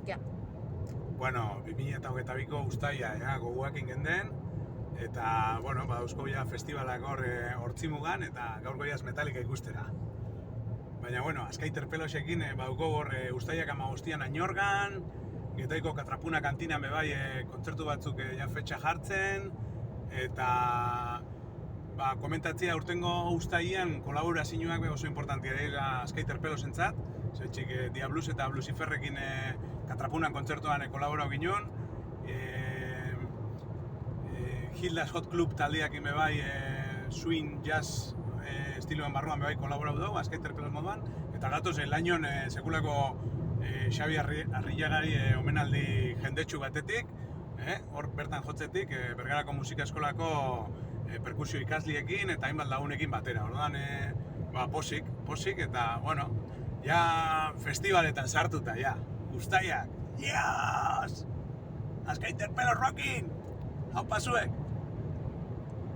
Ja. Bueno, 2022ko uztaia, gogoak ingenden, eta, bueno, dauzko ja festivalak hor hortzimugan, eta gaur goiaz Metallica ikustera. Baina, bueno, Azkaiter Pelosekin badauko hor uztaiak 15an Añorgan, Getaiko Katrapuna kantinan bebai kontzertu batzuk ja fetxa jartzen, eta komentatzea urtengo uztaian kolaborazioak oso importantia dira Azkaiter Pelosentzat, zetxik Diablus eta Bluciferrekin Katrapunan kontzertuan kolaborau ginen, Hilda's Hot Club taldeakin bebai swing jazz estiloan barruan bebai kolaborau dugu, Azkaiter Pelos moduan, eta gatoz lainon sekulako Xabi Arrillagari omenaldi jendetsu batetik, hor bertan jotzetik, Bergarako Musika Eskolako perkusio ikasliekin eta hainbat lagunekin batera. Orduan, posik, eta, bueno, ja festivaletan sartuta, ja, uztaiak, yes! Azkaiter Pelos rockin! Hau pasuek!